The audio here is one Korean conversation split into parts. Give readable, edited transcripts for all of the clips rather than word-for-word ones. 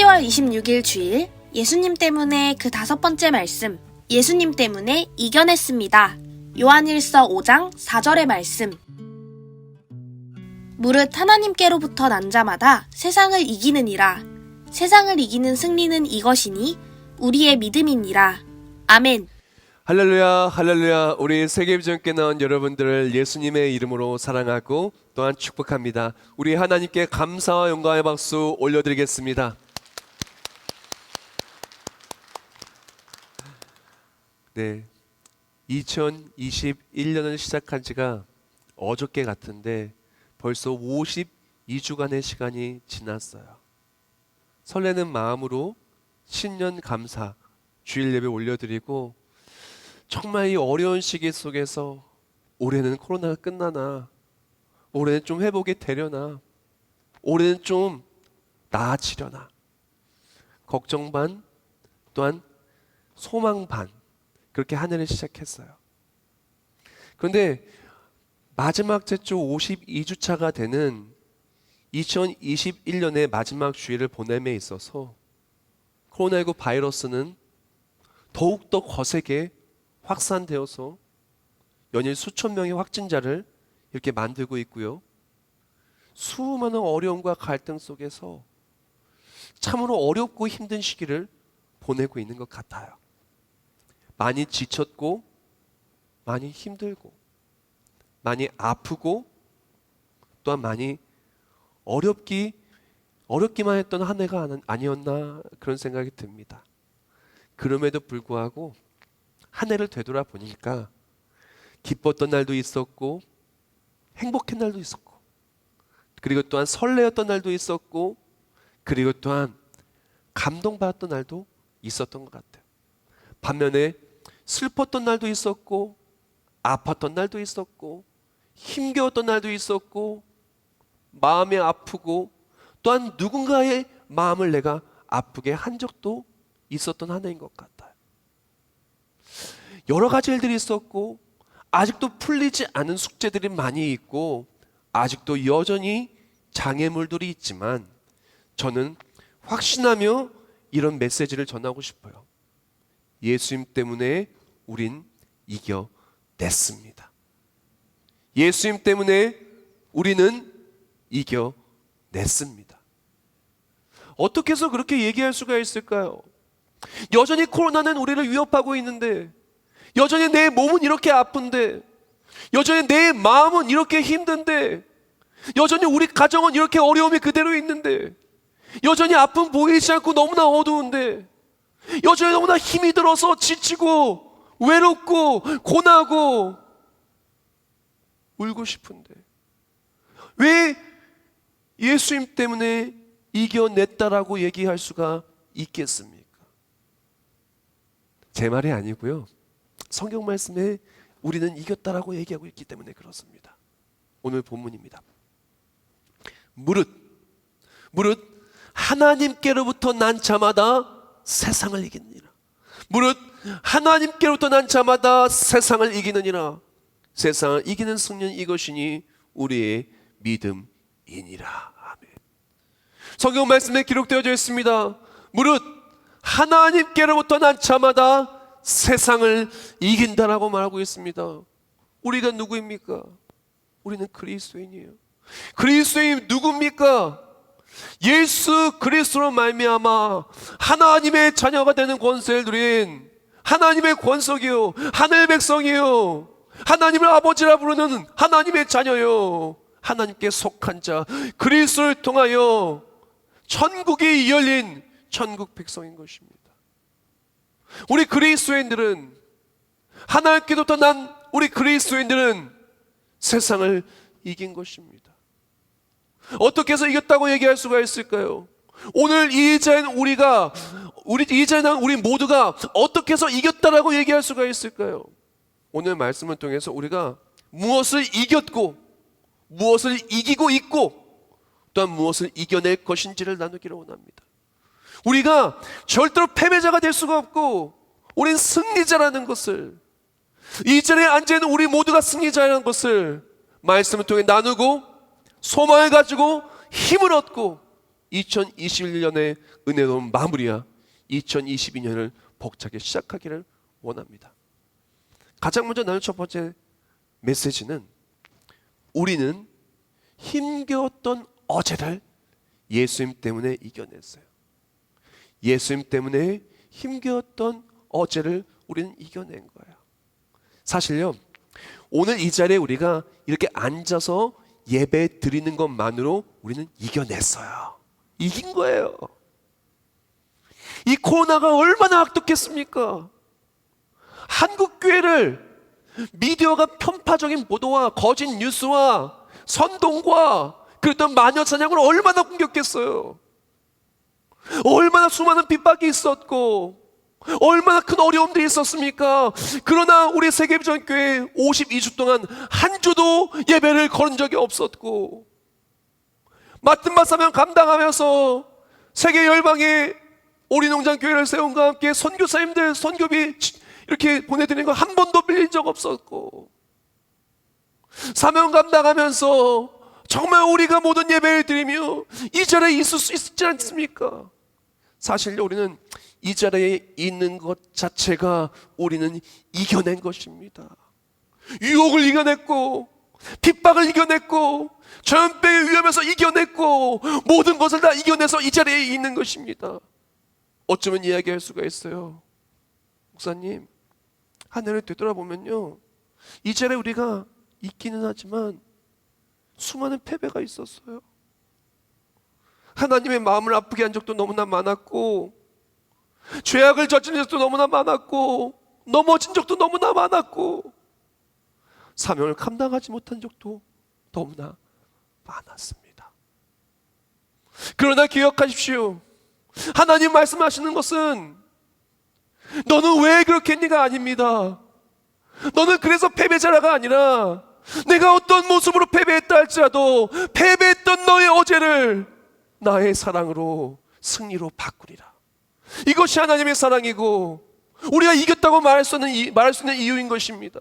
12월 26일 주일, 예수님 때문에 그 5번째 말씀, 예수님 때문에 이겨냈습니다. 요한일서 5장 4절의 말씀. 무릇 하나님께로부터 난 자마다 세상을 이기느니라. 세상을 이기는 승리는 이것이니 우리의 믿음이니라. 아멘. 할렐루야, 할렐루야. 우리 세계비전교회 나온 여러분들을 예수님의 이름으로 사랑하고 또한 축복합니다. 우리 하나님께 감사와 영광의 박수 올려드리겠습니다. 네, 2021년을 시작한 지가 어저께 같은데 벌써 52주간의 시간이 지났어요. 설레는 마음으로 신년 감사 주일 예배 올려드리고, 정말 이 어려운 시기 속에서 올해는 코로나가 끝나나, 올해는 좀 회복이 되려나, 올해는 좀 나아지려나, 걱정 반 또한 소망 반, 그렇게 한 해를 시작했어요. 그런데 마지막 제주 52주차가 되는 2021년의 마지막 주일을 보냄에 있어서 코로나19 바이러스는 더욱더 거세게 확산되어서 연일 수천 명의 확진자를 이렇게 만들고 있고요. 수많은 어려움과 갈등 속에서 참으로 어렵고 힘든 시기를 보내고 있는 것 같아요. 많이 지쳤고, 많이 힘들고, 많이 아프고, 또한 많이 어렵기만 했던 한 해가 아니었나, 그런 생각이 듭니다. 그럼에도 불구하고 한 해를 되돌아보니까 기뻤던 날도 있었고, 행복한 날도 있었고, 그리고 또한 설레었던 날도 있었고, 그리고 또한 감동받았던 날도 있었던 것 같아요. 반면에 슬펐던 날도 있었고, 아팠던 날도 있었고, 힘겨웠던 날도 있었고, 마음이 아프고, 또한 누군가의 마음을 내가 아프게 한 적도 있었던 한 해인 것 같아요. 여러 가지 일들이 있었고, 아직도 풀리지 않은 숙제들이 많이 있고, 아직도 여전히 장애물들이 있지만, 저는 확신하며 이런 메시지를 전하고 싶어요. 예수님 때문에 우린 이겨냈습니다. 예수님 때문에 우리는 이겨냈습니다. 어떻게 해서 그렇게 얘기할 수가 있을까요? 여전히 코로나는 우리를 위협하고 있는데, 여전히 내 몸은 이렇게 아픈데, 여전히 내 마음은 이렇게 힘든데, 여전히 우리 가정은 이렇게 어려움이 그대로 있는데, 여전히 아픔 보이지 않고 너무나 어두운데, 여전히 너무나 힘이 들어서 지치고 외롭고 고나고 울고 싶은데, 왜 예수님 때문에 이겨냈다라고 얘기할 수가 있겠습니까? 제 말이 아니고요, 성경 말씀에 우리는 이겼다라고 얘기하고 있기 때문에 그렇습니다. 오늘 본문입니다. 무릇 하나님께로부터 난 자마다 세상을 이기느니라. 무릇 하나님께로부터 난 자마다 세상을 이기느니라. 세상을 이기는 승리는 이것이니 우리의 믿음이니라. 아멘. 성경 말씀에 기록되어져 있습니다. 무릇 하나님께로부터 난 자마다 세상을 이긴다라고 말하고 있습니다. 우리가 누구입니까? 우리는 그리스도인이에요. 그리스도인 누굽니까? 예수 그리스도로 말미암아 하나님의 자녀가 되는 권세를 누린 하나님의 권속이요, 하늘 백성이요, 하나님을 아버지라 부르는 하나님의 자녀요, 하나님께 속한 자, 그리스도를 통하여 천국이 열린 천국 백성인 것입니다. 우리 그리스도인들은, 하나님께로부터 난 우리 그리스도인들은 세상을 이긴 것입니다. 어떻게 해서 이겼다고 얘기할 수가 있을까요? 오늘 이 자리에 우리 모두가 어떻게 해서 이겼다라고 얘기할 수가 있을까요? 오늘 말씀을 통해서 우리가 무엇을 이겼고, 무엇을 이기고 있고, 또한 무엇을 이겨낼 것인지를 나누기를 원합니다. 우리가 절대로 패배자가 될 수가 없고, 우린 승리자라는 것을, 이 자리에 앉아있는 우리 모두가 승리자라는 것을 말씀을 통해 나누고, 소망을 가지고 힘을 얻고 2021년의 은혜로운 마무리야 2022년을 벅차게 시작하기를 원합니다. 가장 먼저 나눌 첫 번째 메시지는 우리는 힘겨웠던 어제를 예수님 때문에 이겨냈어요. 예수님 때문에 힘겨웠던 어제를 우리는 이겨낸 거예요. 사실요, 오늘 이 자리에 우리가 이렇게 앉아서 예배 드리는 것만으로 우리는 이겨냈어요. 이긴 거예요. 이 코로나가 얼마나 악독했습니까? 한국 교회를 미디어가 편파적인 보도와 거짓 뉴스와 선동과 그랬던 마녀 사냥을 얼마나 공격했어요. 얼마나 수많은 핍박이 있었고 얼마나 큰 어려움들이 있었습니까? 그러나 우리 세계비전교회 52주 동안 한 주도 예배를 거른 적이 없었고 맡은 바 사명 감당하면서 세계 열방에 오리농장교회를 세운과 함께 선교사님들 선교비 이렇게 보내드리는 거 한 번도 빌린 적 없었고 사명 감당하면서 정말 우리가 모든 예배를 드리며 이 자리에 있을 수 있지 않습니까? 사실 우리는 이 자리에 있는 것 자체가 우리는 이겨낸 것입니다. 유혹을 이겨냈고 핍박을 이겨냈고 전염병의 위험에서 이겨냈고 모든 것을 다 이겨내서 이 자리에 있는 것입니다. 어쩌면 이야기할 수가 있어요. 목사님, 하늘을 되돌아보면요, 이 자리에 우리가 있기는 하지만 수많은 패배가 있었어요. 하나님의 마음을 아프게 한 적도 너무나 많았고 죄악을 저지른 적도 너무나 많았고 넘어진 적도 너무나 많았고 사명을 감당하지 못한 적도 너무나 많았습니다. 그러나 기억하십시오. 하나님 말씀하시는 것은 너는 왜 그렇게 했니가 아닙니다. 너는 그래서 패배자라가 아니라 내가 어떤 모습으로 패배했다 할지라도 패배했던 너의 어제를 나의 사랑으로 승리로 바꾸리라. 이것이 하나님의 사랑이고 우리가 이겼다고 말할 수 있는 이유인 것입니다.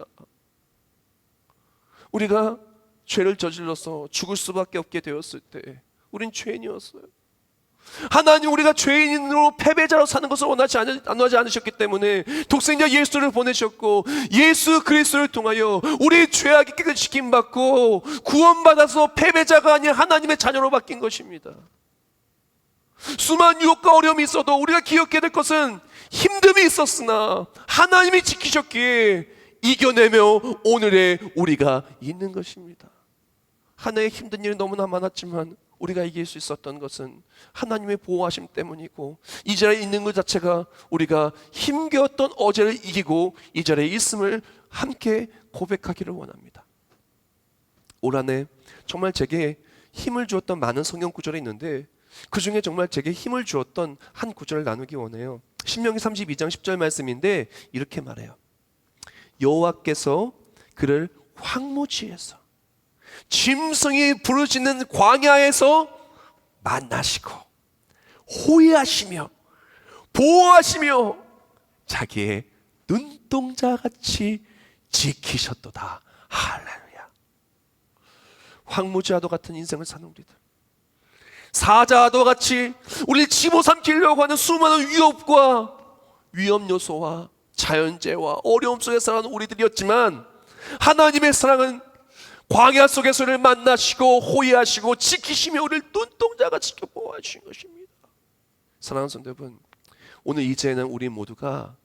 우리가 죄를 저질러서 죽을 수밖에 없게 되었을 때 우린 죄인이었어요. 하나님 우리가 죄인으로 패배자로 사는 것을 원하지 않으셨기 때문에 독생자 예수를 보내셨고 예수 그리스도를 통하여 우리의 죄악이 깨끗이 씻김받고 구원받아서 패배자가 아닌 하나님의 자녀로 바뀐 것입니다. 수많은 유혹과 어려움이 있어도 우리가 기억해야 될 것은 힘듦이 있었으나 하나님이 지키셨기에 이겨내며 오늘의 우리가 있는 것입니다. 하나의 힘든 일이 너무나 많았지만 우리가 이길 수 있었던 것은 하나님의 보호하심 때문이고 이 자리에 있는 것 자체가 우리가 힘겨웠던 어제를 이기고 이 자리에 있음을 함께 고백하기를 원합니다. 올 한 해 정말 제게 힘을 주었던 많은 성경 구절이 있는데 그 중에 정말 제게 힘을 주었던 한 구절을 나누기 원해요. 신명기 32장 10절 말씀인데 이렇게 말해요. 여호와께서 그를 황무지에서 짐승이 부르짖는 광야에서 만나시고 호위하시며 보호하시며 자기의 눈동자같이 지키셨도다. 할렐루야. 황무지와도 같은 인생을 사는 우리들, 사자와도 같이 우리를 집어삼키려고 하는 수많은 위협과 위험 요소와 자연재해와 어려움 속에 살아가는 우리들이었지만 하나님의 사랑은 광야 속에서 우리를 만나시고 호위하시고 지키시며 우리를 눈동자같이 보호하신 것입니다. 사랑하는 성도 여러분, 오늘 이제는 우리 모두가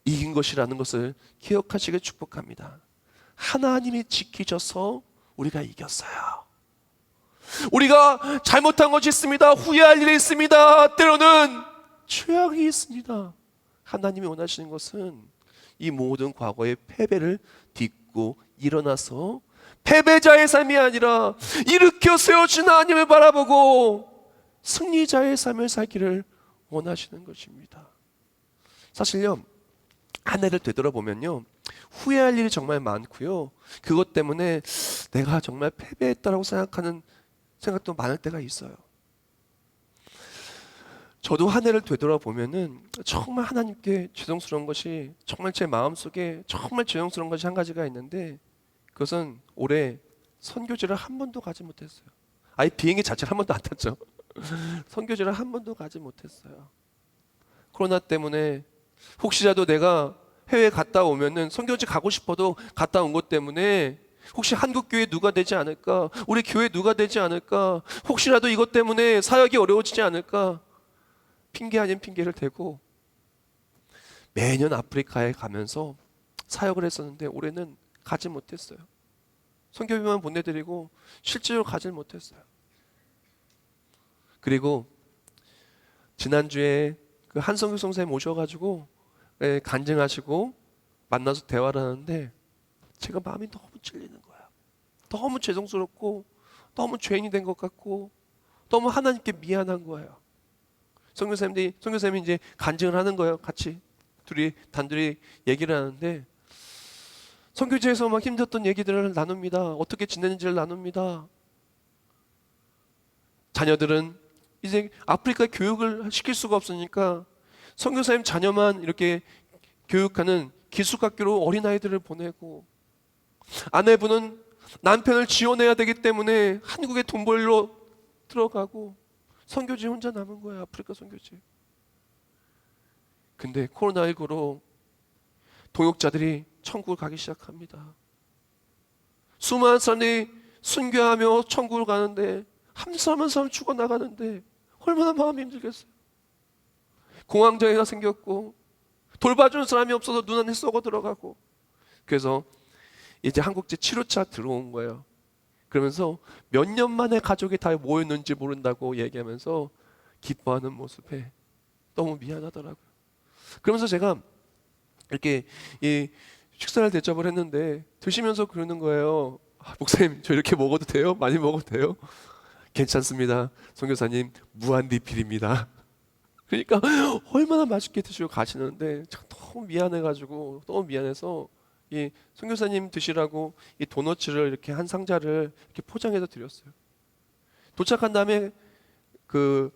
이긴 것이라는 것을 기억하시길 축복합니다. 하나님이 지키셔서 우리가 이겼어요. 우리가 잘못한 것이 있습니다. 후회할 일이 있습니다. 때로는 죄악이 있습니다. 하나님이 원하시는 것은 이 모든 과거의 패배를 딛고 일어나서 패배자의 삶이 아니라 일으켜 세워진 하나님을 바라보고 승리자의 삶을 살기를 원하시는 것입니다. 사실요, 한 해를 되돌아보면요, 후회할 일이 정말 많고요, 그것 때문에 내가 정말 패배했다라고 생각하는 생각도 많을 때가 있어요. 저도 한 해를 되돌아보면은 정말 하나님께 죄송스러운 것이, 정말 제 마음속에 정말 죄송스러운 것이 한 가지가 있는데, 그것은 올해 선교지를 한 번도 가지 못했어요. 아예 비행기 자체를 한 번도 안 탔죠. 선교지를 한 번도 가지 못했어요. 코로나 때문에 혹시라도 내가 해외에 갔다 오면은 선교지 가고 싶어도 갔다 온 것 때문에 혹시 한국 교회 누가 되지 않을까? 우리 교회 누가 되지 않을까? 혹시라도 이것 때문에 사역이 어려워지지 않을까? 핑계 아닌 핑계를 대고 매년 아프리카에 가면서 사역을 했었는데 올해는 가지 못했어요. 선교비만 보내드리고 실제로 가지 못했어요. 그리고 지난주에 그 한성규 선생님 오셔가지고 간증하시고 만나서 대화를 하는데 제가 마음이 너무 찔리는 거예요. 너무 죄송스럽고 너무 죄인이 된 것 같고 너무 하나님께 미안한 거예요. 선교사님이 이제 간증을 하는 거예요. 같이 둘이 단둘이 얘기를 하는데 선교지에서 막 힘들었던 얘기들을 나눕니다. 어떻게 지내는지를 나눕니다. 자녀들은 이제 아프리카 교육을 시킬 수가 없으니까 선교사님 자녀만 이렇게 교육하는 기숙학교로 어린아이들을 보내고 아내분은 남편을 지원해야 되기 때문에 한국에 돈 벌러 들어가고 선교지 혼자 남은 거예요. 아프리카 선교지. 근데 코로나19로 동역자들이 천국을 가기 시작합니다. 수많은 사람이 순교하며 천국을 가는데 한 사람 한 사람 죽어나가는데 얼마나 마음이 힘들겠어요. 공황장애가 생겼고 돌봐주는 사람이 없어서 눈 안에 썩어 들어가고 그래서 이제 한국제 치료차 들어온 거예요. 그러면서 몇 년 만에 가족이 다 모였는지 모른다고 얘기하면서 기뻐하는 모습에 너무 미안하더라고요. 그러면서 제가 이렇게 이 식사를 대접을 했는데 드시면서 그러는 거예요. 목사님 저 이렇게 먹어도 돼요? 많이 먹어도 돼요? 괜찮습니다. 선교사님 무한 리필입니다. 그러니까 얼마나 맛있게 드시고 가시는데 참 너무 미안해가지고 너무 미안해서 이 선교사님 드시라고 이 도너츠를 이렇게 한 상자를 이렇게 포장해서 드렸어요. 도착한 다음에 그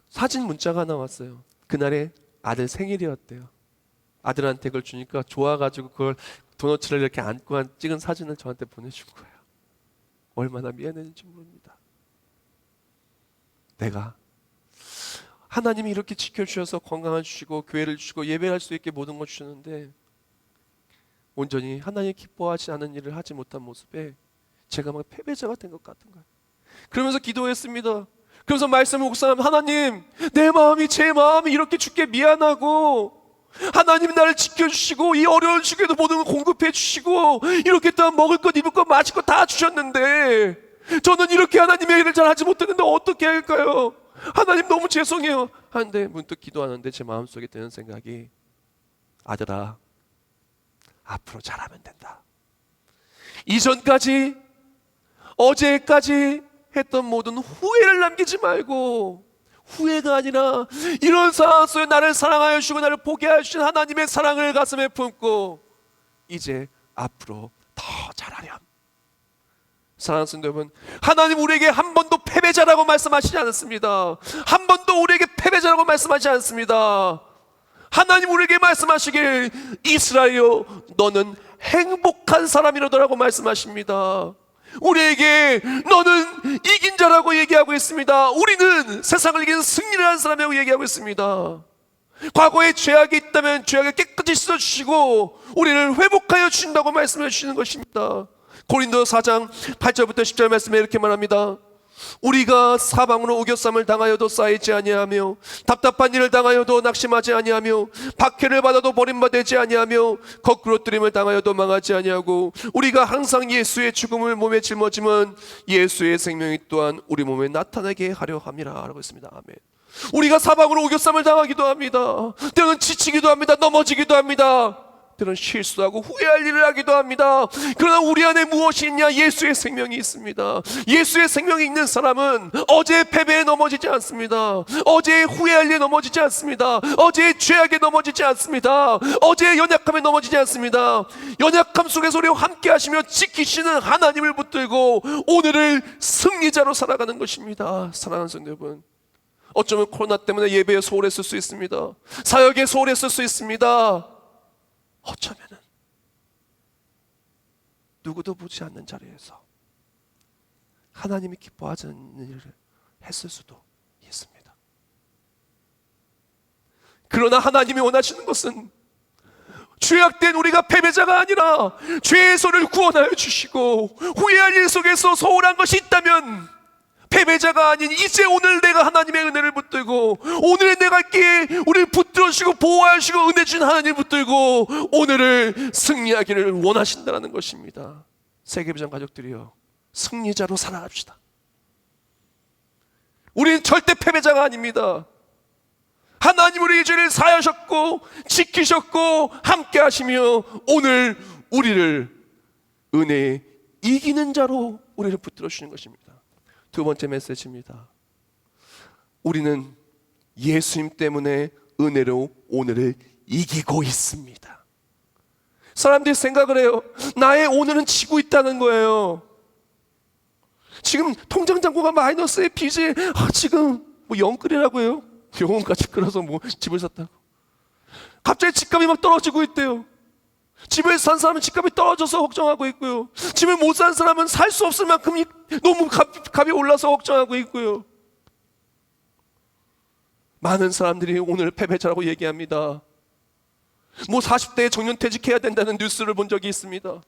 사진 문자가 하나 왔어요. 그날에 아들 생일이었대요. 아들한테 그걸 주니까 좋아가지고 그걸 도너츠를 이렇게 안고 찍은 사진을 저한테 보내준 거예요. 얼마나 미안했는지 모릅니다. 내가 하나님이 이렇게 지켜주셔서 건강을 주시고 교회를 주시고 예배할 수 있게 모든 걸 주셨는데 온전히 하나님 기뻐하지 않은 일을 하지 못한 모습에 제가 막 패배자가 된 것 같은 거예요. 그러면서 기도했습니다. 그러면서 말씀을 묵상하면 하나님 내 마음이 제 마음이 이렇게 주께 미안하고 하나님이 나를 지켜주시고 이 어려운 시기에도 모든 걸 공급해 주시고 이렇게 또 먹을 것 입을 것 마실 것 다 주셨는데 저는 이렇게 하나님의 일을 잘 하지 못했는데 어떻게 할까요? 하나님 너무 죄송해요 하는데 문득 기도하는데 제 마음속에 드는 생각이 아들아 앞으로 잘하면 된다. 이전까지 어제까지 했던 모든 후회를 남기지 말고 후회가 아니라 이런 상황 속에 나를 사랑하여 주시고 나를 보게 하신 하나님의 사랑을 가슴에 품고 이제 앞으로 더 잘하렴. 사랑하는 성도 여러분, 하나님 우리에게 한 번도 패배자라고 말씀하시지 않았습니다. 한 번도 우리에게 패배자라고 말씀하지 않습니다. 하나님 우리에게 말씀하시길 이스라엘여 너는 행복한 사람이로더라고 말씀하십니다. 우리에게 너는 이긴 자라고 얘기하고 있습니다. 우리는 세상을 이긴 승리를 한 사람이라고 얘기하고 있습니다. 과거에 죄악이 있다면 죄악을 깨끗이 씻어주시고 우리를 회복하여 주신다고 말씀해 주시는 것입니다. 고린도 4장 8절부터 10절 말씀에 이렇게 말합니다. 우리가 사방으로 우겨쌈을 당하여도 쌓이지 아니하며 답답한 일을 당하여도 낙심하지 아니하며 박해를 받아도 버림받지 아니하며 거꾸로뜨림을 당하여도 망하지 아니하고 우리가 항상 예수의 죽음을 몸에 짊어지면 예수의 생명이 또한 우리 몸에 나타나게 하려 함이라 라고 했습니다. 아멘. 우리가 사방으로 우겨쌈을 당하기도 합니다. 때로는 지치기도 합니다. 넘어지기도 합니다. 때로는 실수하고 후회할 일을 하기도 합니다. 그러나 우리 안에 무엇이 있냐? 예수의 생명이 있습니다. 예수의 생명이 있는 사람은 어제의 패배에 넘어지지 않습니다. 어제의 후회할 일에 넘어지지 않습니다. 어제의 죄악에 넘어지지 않습니다. 어제의 연약함에 넘어지지 않습니다. 연약함 속에서 우리와 함께 하시며 지키시는 하나님을 붙들고 오늘을 승리자로 살아가는 것입니다. 사랑하는 성도 여러분, 어쩌면 코로나 때문에 예배에 소홀했을 수 있습니다. 사역에 소홀했을 수 있습니다. 어쩌면은 누구도 보지 않는 자리에서 하나님이 기뻐하지 않는 일을 했을 수도 있습니다. 그러나 하나님이 원하시는 것은 죄악된 우리가 패배자가 아니라 죄에서를 구원하여 주시고, 후회할 일 속에서 소홀한 것이 있다면 패배자가 아닌 이제 오늘 내가 하나님의 은혜를 붙들고, 오늘의 내가 있기에 우리를 붙들어 주시고 보호하시고 은혜 주신 하나님을 붙들고 오늘을 승리하기를 원하신다는 것입니다. 세계비전 가족들이여, 승리자로 살아갑시다. 우리는 절대 패배자가 아닙니다. 하나님 우리의 죄를 사하셨고 지키셨고 함께 하시며 오늘 우리를 은혜에 이기는 자로 우리를 붙들어 주시는 것입니다. 두 번째 메시지입니다. 우리는 예수님 때문에 은혜로 오늘을 이기고 있습니다. 사람들이 생각을 해요. 나의 오늘은 지고 있다는 거예요. 지금 통장 잔고가 마이너스의 빚이 지금 뭐 영끌이라고 해요. 영혼까지 끌어서 뭐 집을 샀다고. 갑자기 집값이 막 떨어지고 있대요. 집을 산 사람은 집값이 떨어져서 걱정하고 있고요. 집을 못 산 사람은 살 수 없을 만큼 너무 값이 올라서 걱정하고 있고요. 많은 사람들이 오늘 패배자라고 얘기합니다. 뭐 40대에 정년퇴직해야 된다는 뉴스를 본 적이 있습니다.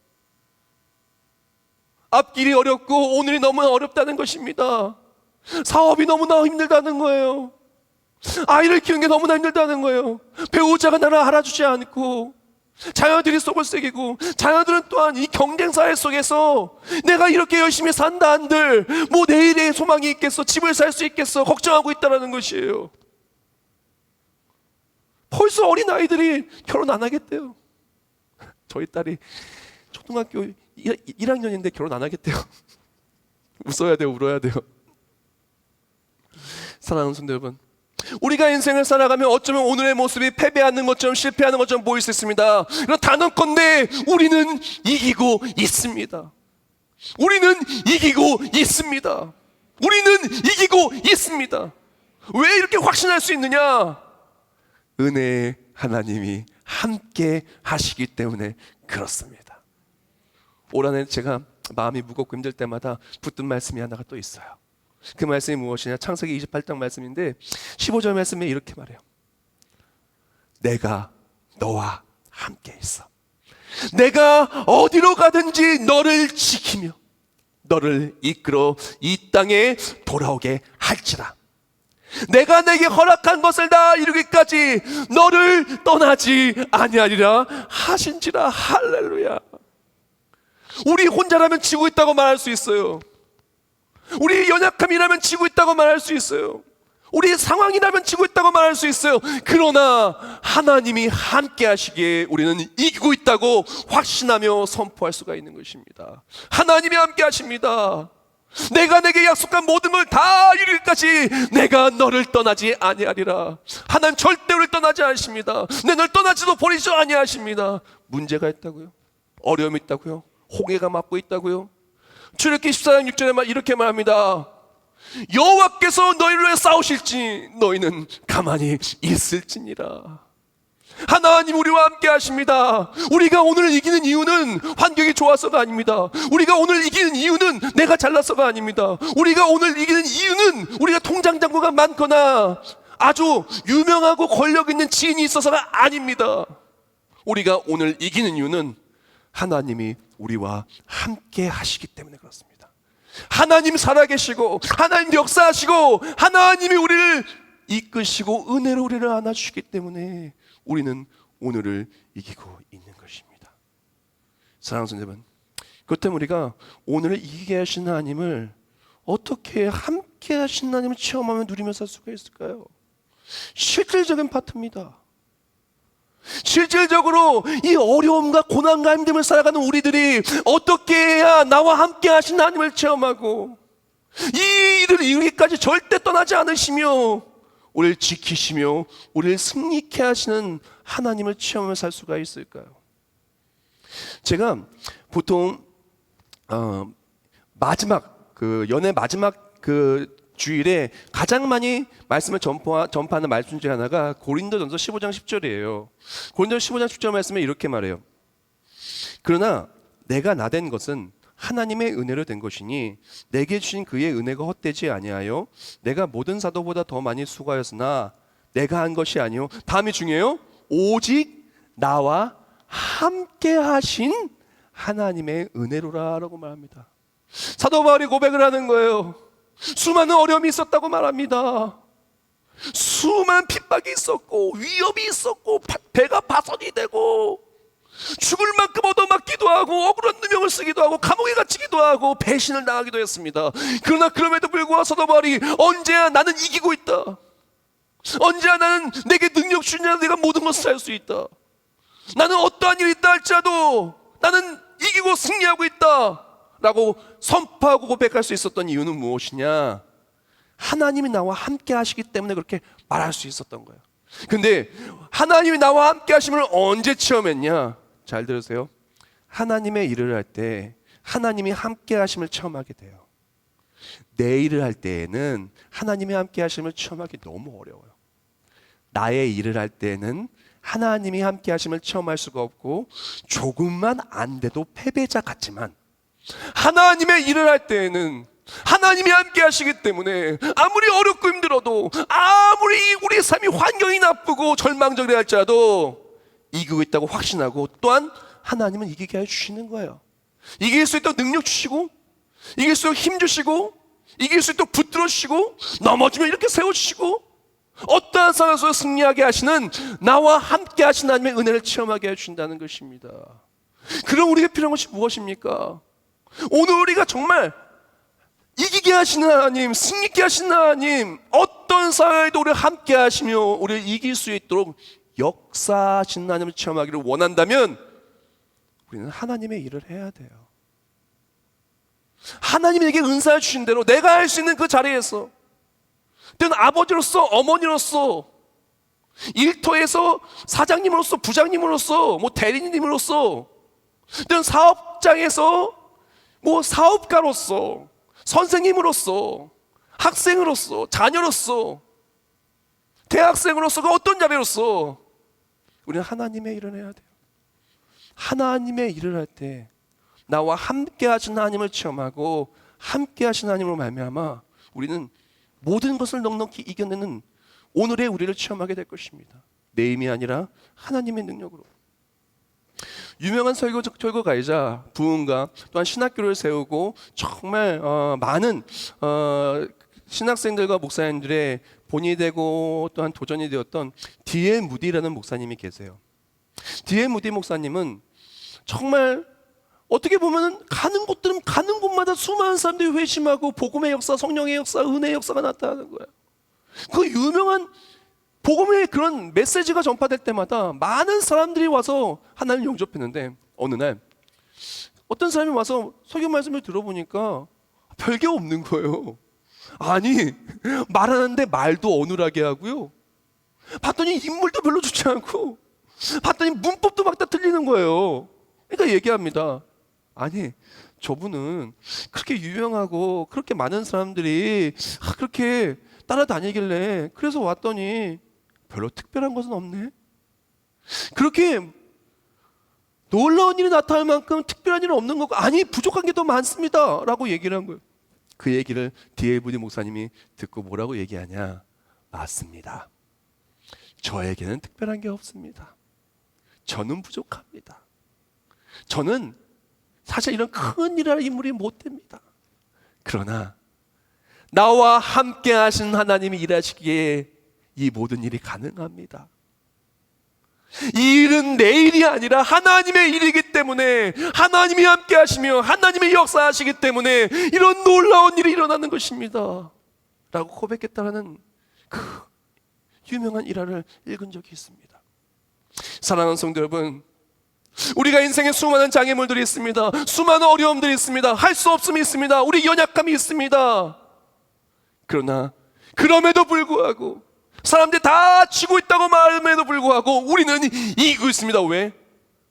앞길이 어렵고 오늘이 너무 어렵다는 것입니다. 사업이 너무나 힘들다는 거예요. 아이를 키우는 게 너무나 힘들다는 거예요. 배우자가 나를 알아주지 않고 자녀들이 속을 새기고, 자녀들은 또한 이 경쟁사회 속에서 내가 이렇게 열심히 산다 한들 뭐 내일의 소망이 있겠어, 집을 살 수 있겠어 걱정하고 있다는 것이에요. 벌써 어린 아이들이 결혼 안 하겠대요. 저희 딸이 초등학교 1학년인데 결혼 안 하겠대요. 웃어야 돼요, 울어야 돼요. 사랑하는 성도 여러분, 우리가 인생을 살아가면 어쩌면 오늘의 모습이 패배하는 것처럼 실패하는 것처럼 보일 수 있습니다. 그러나 단언컨대 우리는 이기고 있습니다. 우리는 이기고 있습니다. 우리는 이기고 있습니다. 왜 이렇게 확신할 수 있느냐? 은혜의 하나님이 함께 하시기 때문에 그렇습니다. 올 한해 제가 마음이 무겁고 힘들 때마다 붙든 말씀이 하나가 또 있어요. 그 말씀이 무엇이냐? 창세기 28장 말씀인데 15절 말씀에 이렇게 말해요. 내가 너와 함께 있어. 내가 어디로 가든지 너를 지키며 너를 이끌어 이 땅에 돌아오게 할지라. 내가 내게 허락한 것을 다 이루기까지 너를 떠나지 아니하리라 하신지라. 할렐루야. 우리 혼자라면 지고 있다고 말할 수 있어요. 우리 연약함이라면 지고 있다고 말할 수 있어요. 우리 상황이라면 지고 있다고 말할 수 있어요. 그러나 하나님이 함께 하시기에 우리는 이기고 있다고 확신하며 선포할 수가 있는 것입니다. 하나님이 함께 하십니다. 내가 내게 약속한 모든 걸 다 이루기까지 내가 너를 떠나지 아니하리라. 하나님 절대 우리를 떠나지 않으십니다. 널 떠나지도 버리지 아니하십니다. 문제가 있다고요? 어려움이 있다고요? 홍해가 막고 있다고요? 출애굽기 14장 6절에 이렇게 말합니다. 여호와께서 너희를 위해 싸우실지 너희는 가만히 있을지니라. 하나님 우리와 함께 하십니다. 우리가 오늘 이기는 이유는 환경이 좋아서가 아닙니다. 우리가 오늘 이기는 이유는 내가 잘나서가 아닙니다. 우리가 오늘 이기는 이유는 우리가 통장 잔고가 많거나 아주 유명하고 권력 있는 지인이 있어서가 아닙니다. 우리가 오늘 이기는 이유는 하나님이 우리와 함께 하시기 때문에 그렇습니다. 하나님 살아계시고 하나님 역사하시고 하나님이 우리를 이끄시고 은혜로 우리를 안아주시기 때문에 우리는 오늘을 이기고 있는 것입니다. 사랑하는 성도 여러분, 그것 때문에 우리가 오늘을 이기게 하신 하나님을 어떻게 함께 하신 하나님을 체험하며 누리며 살 수가 있을까요? 실질적인 파트입니다. 실질적으로 이 어려움과 고난과 힘듦을 살아가는 우리들이 어떻게 해야 나와 함께 하신 하나님을 체험하고 이 일을 이루기까지 절대 떠나지 않으시며 우리를 지키시며 우리를 승리케 하시는 하나님을 체험하며 살 수가 있을까요? 제가 보통 마지막 연애 마지막 주일에 가장 많이 말씀을 전파하는 말씀 중에 하나가 고린도전서 15장 10절이에요. 고린도전서 15장 10절 말씀에 이렇게 말해요. 그러나 내가 나된 것은 하나님의 은혜로 된 것이니 내게 주신 그의 은혜가 헛되지 아니하여 내가 모든 사도보다 더 많이 수고하였으나 내가 한 것이 아니요, 다음이 중요해요. 오직 나와 함께 하신 하나님의 은혜로라 라고 말합니다. 사도 바울이 고백을 하는 거예요. 수많은 어려움이 있었다고 말합니다. 수많은 핍박이 있었고 위협이 있었고 배가 파손이 되고 죽을 만큼 얻어맞기도 하고 억울한 누명을 쓰기도 하고 감옥에 갇히기도 하고 배신을 당하기도 했습니다. 그러나 그럼에도 불구하고 사도 바울이 언제야 나는 이기고 있다, 언제야 나는 내게 능력 주냐, 내가 모든 것을 할 수 있다, 나는 어떠한 일이 있다 할지라도 나는 이기고 승리하고 있다 라고 선포하고 고백할 수 있었던 이유는 무엇이냐? 하나님이 나와 함께 하시기 때문에 그렇게 말할 수 있었던 거예요. 근데 하나님이 나와 함께 하심을 언제 체험했냐? 잘 들으세요. 하나님의 일을 할 때 하나님이 함께 하심을 체험하게 돼요. 내 일을 할 때에는 하나님이 함께 하심을 체험하기 너무 어려워요. 나의 일을 할 때는 하나님이 함께 하심을 체험할 수가 없고 조금만 안 돼도 패배자 같지만, 하나님의 일을 할 때에는 하나님이 함께 하시기 때문에 아무리 어렵고 힘들어도, 아무리 우리 삶이 환경이 나쁘고 절망적이라 할지라도 이기고 있다고 확신하고, 또한 하나님은 이기게 해주시는 거예요. 이길 수 있도록 능력 주시고, 이길 수 있도록 힘 주시고, 이길 수 있도록 붙들어 주시고, 넘어지면 이렇게 세워주시고, 어떠한 상황에서 승리하게 하시는 나와 함께 하신 하나님의 은혜를 체험하게 해주신다는 것입니다. 그럼 우리가 필요한 것이 무엇입니까? 오늘 우리가 정말 이기게 하시는 하나님, 승리케 하시는 하나님, 어떤 상황에도 우리를 함께 하시며 우리를 이길 수 있도록 역사하시는 하나님을 체험하기를 원한다면 우리는 하나님의 일을 해야 돼요. 하나님이 내게 은사를 주신 대로 내가 할 수 있는 그 자리에서, 때는 아버지로서, 어머니로서, 일터에서 사장님으로서, 부장님으로서, 대리님으로서, 때는 사업장에서 사업가로서, 선생님으로서, 학생으로서, 자녀로서, 대학생으로서, 그 어떤 자리로서 우리는 하나님의 일을 해야 돼요. 하나님의 일을 할 때 나와 함께 하신 하나님을 체험하고 함께 하신 하나님으로 말미암아 우리는 모든 것을 넉넉히 이겨내는 오늘의 우리를 체험하게 될 것입니다. 내 힘이 아니라 하나님의 능력으로. 유명한 설교가이자 부흥가, 또한 신학교를 세우고 정말 많은 신학생들과 목사님들의 본이 되고 또한 도전이 되었던 D.L. 무디라는 목사님이 계세요. D.L. 무디 목사님은 정말 어떻게 보면 가는 곳들은 가는 곳마다 수많은 사람들이 회심하고 복음의 역사, 성령의 역사, 은혜의 역사가 나타나는 거예요. 그 유명한 복음의 그런 메시지가 전파될 때마다 많은 사람들이 와서 하나님을 영접했는데, 어느 날 어떤 사람이 와서 설교 말씀을 들어보니까 별게 없는 거예요. 아니, 말하는데 말도 어눌하게 하고요, 봤더니 인물도 별로 좋지 않고, 봤더니 문법도 막 다 틀리는 거예요. 그러니까 얘기합니다. 아니, 저분은 그렇게 유명하고 그렇게 많은 사람들이 그렇게 따라다니길래 그래서 왔더니 별로 특별한 것은 없네. 그렇게 놀라운 일이 나타날 만큼 특별한 일은 없는 거고, 아니 부족한 게 더 많습니다 라고 얘기를 한 거예요. 그 얘기를 D.L. 무디 목사님이 듣고 뭐라고 얘기하냐? 맞습니다. 저에게는 특별한 게 없습니다. 저는 부족합니다. 저는 사실 이런 큰 일할 인물이 못 됩니다. 그러나 나와 함께 하신 하나님이 일하시기에 이 모든 일이 가능합니다. 이 일은 내 일이 아니라 하나님의 일이기 때문에, 하나님이 함께 하시며 하나님의 역사하시기 때문에 이런 놀라운 일이 일어나는 것입니다 라고 고백했다는 그 유명한 일화를 읽은 적이 있습니다. 사랑하는 성도 여러분, 우리가 인생에 수많은 장애물들이 있습니다. 수많은 어려움들이 있습니다. 할 수 없음이 있습니다. 우리 연약함이 있습니다. 그러나 그럼에도 불구하고, 사람들이 다 지고 있다고 말함에도 불구하고 우리는 이기고 있습니다. 왜?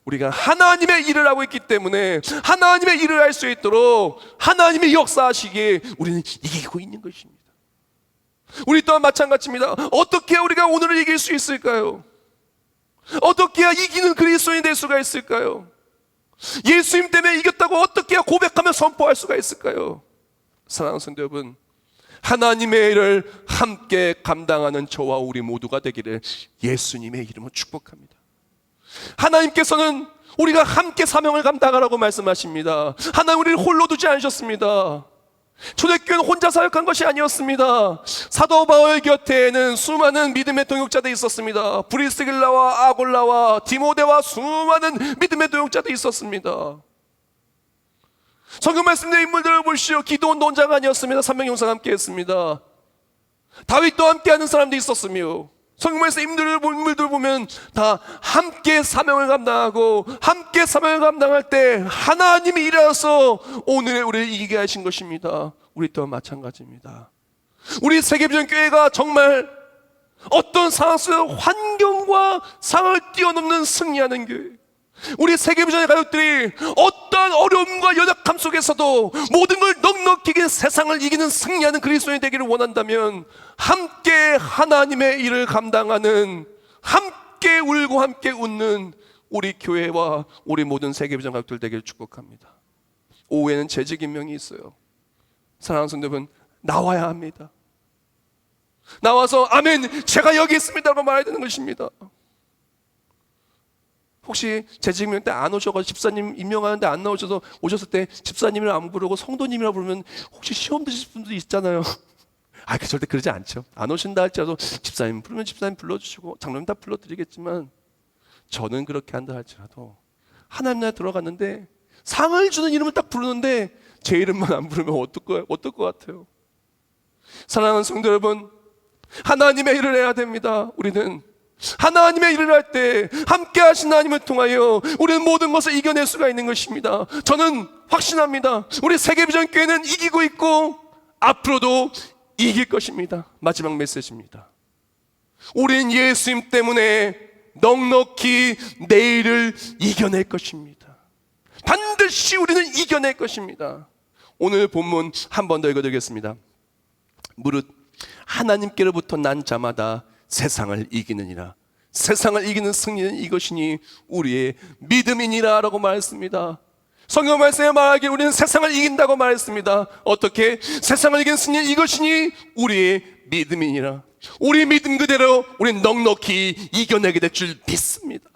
우리가 하나님의 일을 하고 있기 때문에, 하나님의 일을 할 수 있도록 하나님의 역사하시기에 우리는 이기고 있는 것입니다. 우리 또한 마찬가지입니다. 어떻게 우리가 오늘을 이길 수 있을까요? 어떻게 해야 이기는 그리스도인이 될 수가 있을까요? 예수님 때문에 이겼다고 어떻게 고백하며 선포할 수가 있을까요? 사랑하는 성도 여러분, 하나님의 일을 함께 감당하는 저와 우리 모두가 되기를 예수님의 이름으로 축복합니다. 하나님께서는 우리가 함께 사명을 감당하라고 말씀하십니다. 하나님 우리를 홀로 두지 않으셨습니다. 초대교회는 혼자 사역한 것이 아니었습니다. 사도 바울 곁에는 수많은 믿음의 동역자들이 있었습니다. 브리스길라와 아골라와 디모데와 수많은 믿음의 동역자들이 있었습니다. 성경 말씀의 인물들을 보시오. 기도원도 혼자가 아니었습니다. 300용사가 함께 했습니다. 다윗도 함께하는 사람들이 있었으며, 성경 말씀 인물들 보면 다 함께 사명을 감당하고 함께 사명을 감당할 때 하나님이 일하셔서 오늘의 우리를 이기게 하신 것입니다. 우리 또한 마찬가지입니다. 우리 세계비전교회가 정말 어떤 상황 속에서 환경과 상황을 뛰어넘는 승리하는 교회, 우리 세계비전의 가족들이 어떠한 어려움과 연약함 속에서도 모든 걸 넉넉히 세상을 이기는 승리하는 그리스도인이 되기를 원한다면 함께 하나님의 일을 감당하는, 함께 울고 함께 웃는 우리 교회와 우리 모든 세계비전 가족들 되기를 축복합니다. 오후에는 재직 임명이 있어요. 사랑하는 성도 여러분, 나와야 합니다. 나와서 아멘 제가 여기 있습니다라고 말해야 되는 것입니다. 혹시 재직임명 때 안 오셔서 집사님 임명하는데 안 나오셔서 오셨을 때 집사님을 안 부르고 성도님이라 부르면 혹시 시험 드실 분도 있잖아요. 절대 그러지 않죠. 안 오신다 할지라도 집사님 부르면 집사님 불러주시고 장로님 다 불러드리겠지만, 저는 그렇게 한다 할지라도 하나님 나라에 들어갔는데 상을 주는 이름을 딱 부르는데 제 이름만 안 부르면 어떨 것 같아요? 사랑하는 성도 여러분, 하나님의 일을 해야 됩니다. 우리는 하나님의 일을 할 때 함께 하신 하나님을 통하여 우리는 모든 것을 이겨낼 수가 있는 것입니다. 저는 확신합니다. 우리 세계비전교회는 이기고 있고 앞으로도 이길 것입니다. 마지막 메시지입니다. 우린 예수님 때문에 넉넉히 내일을 이겨낼 것입니다. 반드시 우리는 이겨낼 것입니다. 오늘 본문 한 번 더 읽어드리겠습니다. 무릇 하나님께로부터 난 자마다 세상을 이기느니라. 세상을 이기는 승리는 이것이니 우리의 믿음이니라 라고 말했습니다. 성경 말씀에 말하기를 우리는 세상을 이긴다고 말했습니다. 어떻게? 세상을 이기는 승리는 이것이니 우리의 믿음이니라. 우리 믿음 그대로 우리는 넉넉히 이겨내게 될 줄 믿습니다.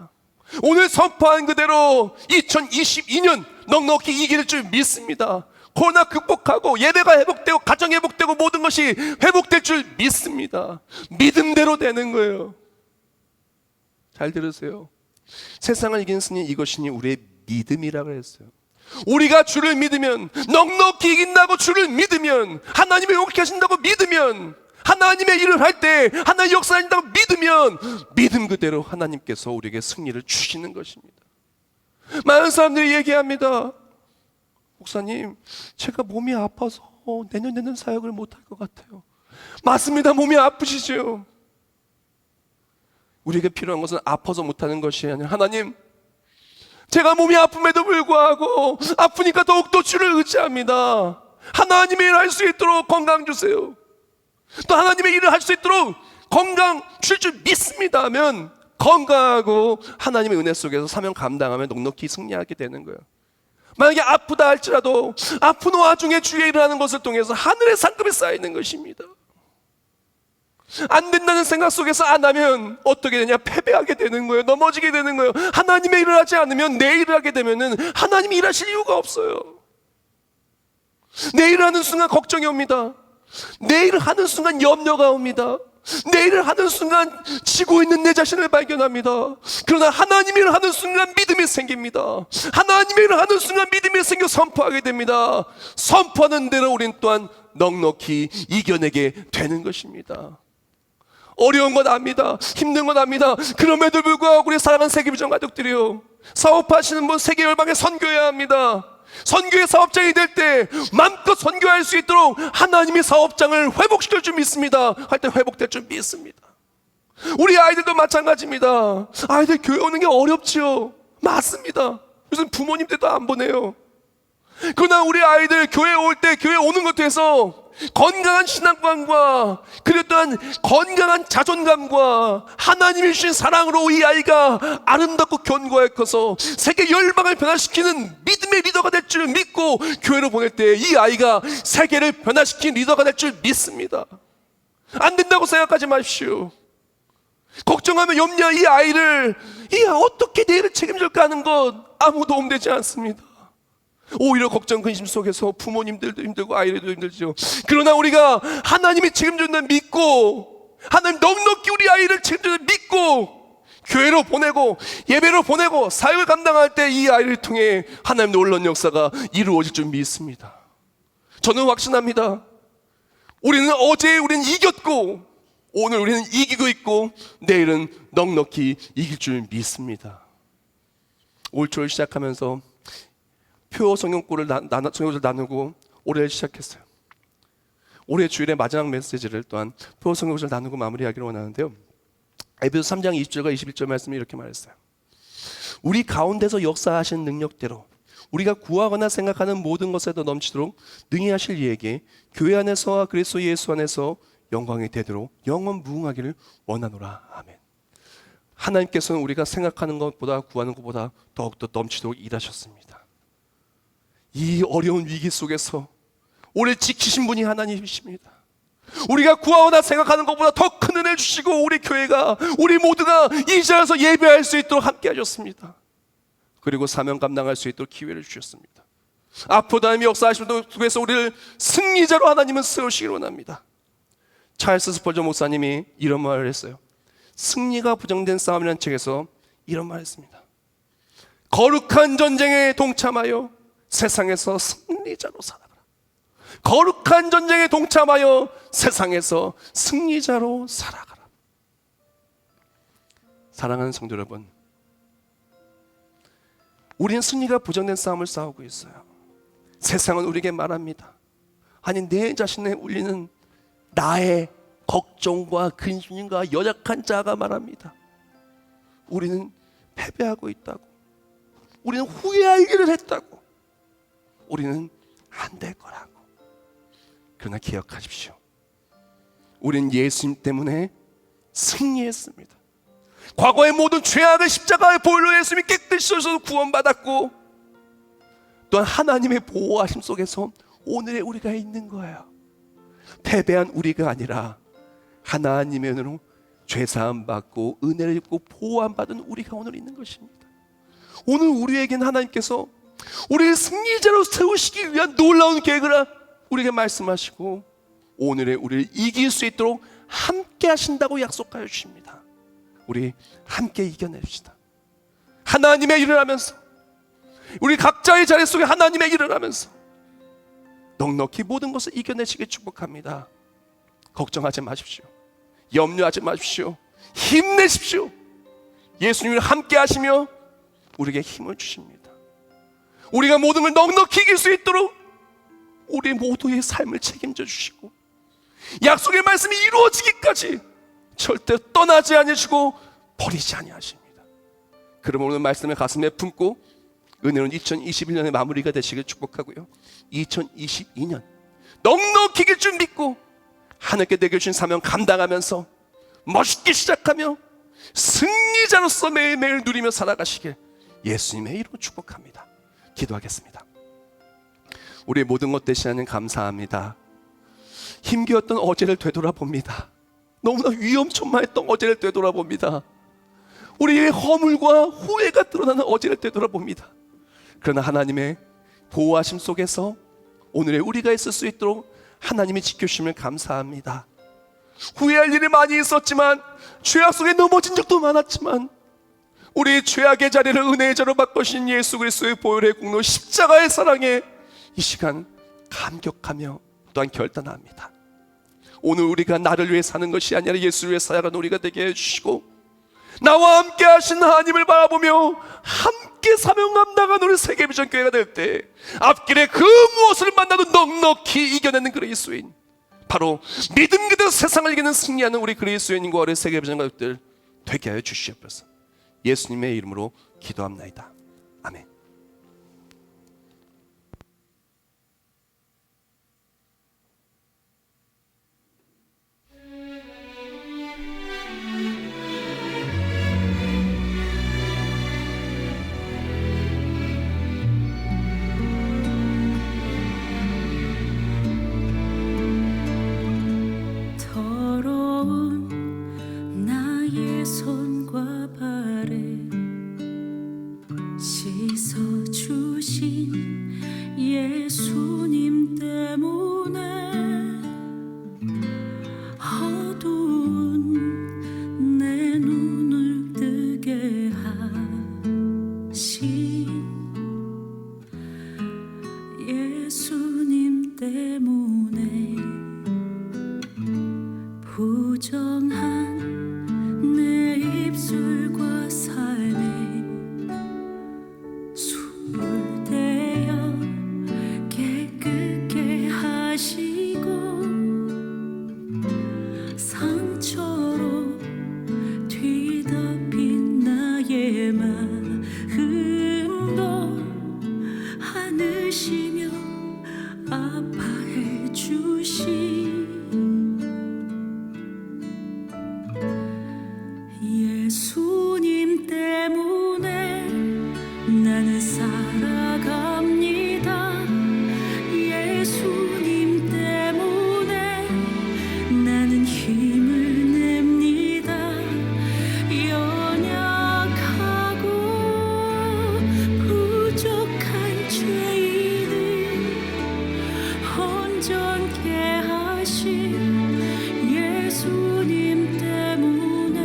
오늘 선포한 그대로 2022년 넉넉히 이기게 될 줄 믿습니다. 코로나 극복하고 예배가 회복되고 가정 회복되고 모든 것이 회복될 줄 믿습니다. 믿음대로 되는 거예요. 잘 들으세요. 세상을 이기는 승리 이것이니 우리의 믿음이라고 했어요. 우리가 주를 믿으면, 넉넉히 이긴다고 주를 믿으면, 하나님이 용케 하신다고 믿으면, 하나님의 일을 할 때 하나님의 역사하신다고 믿으면 믿음 그대로 하나님께서 우리에게 승리를 주시는 것입니다. 많은 사람들이 얘기합니다. 목사님, 제가 몸이 아파서 내년에는 사역을 못할 것 같아요. 맞습니다. 몸이 아프시죠. 우리에게 필요한 것은 아파서 못하는 것이 아니라, 하나님, 제가 몸이 아픔에도 불구하고 아프니까 더욱더 주를 의지합니다. 하나님의 일을 할 수 있도록 건강 주세요. 또 하나님의 일을 할 수 있도록 건강 줄 줄 믿습니다 하면 건강하고 하나님의 은혜 속에서 사명 감당하며 넉넉히 승리하게 되는 거예요. 만약에 아프다 할지라도 아픈 와중에 주의 일을 하는 것을 통해서 하늘의 상급이 쌓이는 것입니다. 안 된다는 생각 속에서 안 하면 어떻게 되냐? 패배하게 되는 거예요. 넘어지게 되는 거예요. 하나님의 일을 하지 않으면 내 일을 하게 되면은 하나님이 일하실 이유가 없어요. 내 일을 하는 순간 걱정이 옵니다. 내 일을 하는 순간 염려가 옵니다. 내 일을 하는 순간 지고 있는 내 자신을 발견합니다. 그러나 하나님의 일을 하는 순간 믿음이 생깁니다. 하나님의 일을 하는 순간 믿음이 생겨 선포하게 됩니다. 선포하는 대로 우린 또한 넉넉히 이겨내게 되는 것입니다. 어려운 건 압니다. 힘든 건 압니다. 그럼에도 불구하고 우리 사랑하는 세계비전 가족들이요, 사업하시는 분 세계 열방에 선교해야 합니다. 선교의 사업장이 될 때 마음껏 선교할 수 있도록 하나님이 사업장을 회복시킬 줄 믿습니다. 할 때 회복될 줄 믿습니다. 우리 아이들도 마찬가지입니다. 아이들 교회 오는 게 어렵지요. 맞습니다. 요즘 부모님들도 안 보내요. 그러나 우리 아이들 교회 올 때 교회 오는 것에 대해서 건강한 신앙관과 그리고 또한 건강한 자존감과 하나님이 주신 사랑으로 이 아이가 아름답고 견고하게 커서 세계 열방을 변화시키는 믿음의 리더가 될 줄 믿고 교회로 보낼 때 이 아이가 세계를 변화시키는 리더가 될 줄 믿습니다. 안 된다고 생각하지 마십시오. 걱정하며 염려한 이 아이를 어떻게 내일을 책임질까 하는 것 아무 도움되지 않습니다. 오히려 걱정 근심 속에서 부모님들도 힘들고 아이들도 힘들죠. 그러나 우리가 하나님이 책임진다는 믿고 하나님 넉넉히 우리 아이를 책임진다는 믿고 교회로 보내고 예배로 보내고 사역을 감당할 때 이 아이를 통해 하나님 놀라운 역사가 이루어질 줄 믿습니다. 저는 확신합니다. 우리는 이겼고 오늘 우리는 이기고 있고 내일은 넉넉히 이길 줄 믿습니다. 올 초를 시작하면서 표 성경구를 성경을 나누고 올해를 시작했어요. 올해 주일의 마지막 메시지를 또한 표 성경을 나누고 마무리하기를 원하는데요. 에베소 3장 20절과 21절 말씀이 이렇게 말했어요. 우리 가운데서 역사하신 능력대로 우리가 구하거나 생각하는 모든 것에도 넘치도록 능히 하실 이에게 교회 안에서와 그리스도 예수 안에서 영광이 되도록 영원 무궁하기를 원하노라. 아멘. 하나님께서는 우리가 생각하는 것보다 구하는 것보다 더욱더 넘치도록 일하셨습니다. 이 어려운 위기 속에서 우리를 지키신 분이 하나님이십니다. 우리가 구하거나 생각하는 것보다 더 큰 은혜를 주시고 우리 교회가 우리 모두가 이 자리에서 예배할 수 있도록 함께 하셨습니다. 그리고 사명 감당할 수 있도록 기회를 주셨습니다. 앞으로도 하나님이 역사하시는 속에서 우리를 승리자로 하나님은 세우시기를 원합니다. 찰스 스펄전 목사님이 이런 말을 했어요. 승리가 부정된 싸움이라는 책에서 이런 말을 했습니다. 거룩한 전쟁에 동참하여 세상에서 승리자로 살아가라. 거룩한 전쟁에 동참하여 세상에서 승리자로 살아가라. 사랑하는 성도 여러분, 우리는 승리가 부정된 싸움을 싸우고 있어요. 세상은 우리에게 말합니다. 아니 내 자신에 울리는 나의 걱정과 근심과 연약한 자가 말합니다. 우리는 패배하고 있다고. 우리는 후회할 일을 했다고. 우리는 안 될 거라고. 그러나 기억하십시오. 우리는 예수님 때문에 승리했습니다. 과거의 모든 죄악을 십자가의 보혈로 예수님이 깨끗이 씻어서 구원받았고 또한 하나님의 보호하심 속에서 오늘의 우리가 있는 거예요. 패배한 우리가 아니라 하나님의 은혜로 죄사함 받고 은혜를 입고 보호함 받은 우리가 오늘 있는 것입니다. 오늘 우리에게는 하나님께서 우리를 승리자로 세우시기 위한 놀라운 계획을 우리에게 말씀하시고 오늘의 우리를 이길 수 있도록 함께 하신다고 약속하여 주십니다. 우리 함께 이겨냅시다. 하나님의 일을 하면서 우리 각자의 자리 속에 하나님의 일을 하면서 넉넉히 모든 것을 이겨내시길 축복합니다. 걱정하지 마십시오. 염려하지 마십시오. 힘내십시오. 예수님을 함께 하시며 우리에게 힘을 주십니다. 우리가 모든 걸 넉넉히 이길 수 있도록 우리 모두의 삶을 책임져 주시고 약속의 말씀이 이루어지기까지 절대 떠나지 아니하시고 버리지 아니하십니다. 그러므로 오늘 말씀을 가슴에 품고 은혜로운 2021년의 마무리가 되시길 축복하고요. 2022년 넉넉히 이길 줄 믿고 하나님께 내게 주신 사명 감당하면서 멋있게 시작하며 승리자로서 매일매일 누리며 살아가시길 예수님의 이름으로 축복합니다. 기도하겠습니다. 우리의 모든 것 대신 하나님 감사합니다. 힘겨웠던 어제를 되돌아봅니다. 너무나 위험천만했던 어제를 되돌아봅니다. 우리의 허물과 후회가 드러나는 어제를 되돌아봅니다. 그러나 하나님의 보호하심 속에서 오늘의 우리가 있을 수 있도록 하나님이 지켜주시면 감사합니다. 후회할 일이 많이 있었지만 죄악 속에 넘어진 적도 많았지만 우리 죄악의 자리를 은혜의 자로 바꾸신 예수 그리스도의 보혈의 공로 십자가의 사랑에 이 시간 감격하며 또한 결단합니다. 오늘 우리가 나를 위해 사는 것이 아니라 예수를 위해 살아가는 우리가 되게 해주시고 나와 함께 하신 하나님을 바라보며 함께 사명 감당하는 우리 세계비전 교회가 될 때 앞길에 그 무엇을 만나도 넉넉히 이겨내는 그리스도인, 바로 믿음 그대로 세상을 이기는 승리하는 우리 그리스도인과 우리 세계비전 가족들 되게 하여 주시옵소서. 예수님의 이름으로 기도합나이다. 아멘. 씻어주신 예수님 때문에 어두운 내 눈을 뜨게 하신 예수님 때문에 부정한 내 입술과 삶에 숨을 대어 깨끗게 하시고 상처로 뒤덮인 나의 마음도 안으시며 아파해 주신 예수님 때문에 나는 살아갑니다. 예수님 때문에 나는 힘을 냅니다. 연약하고 부족한 죄인을 온전케 하신 예수님 때문에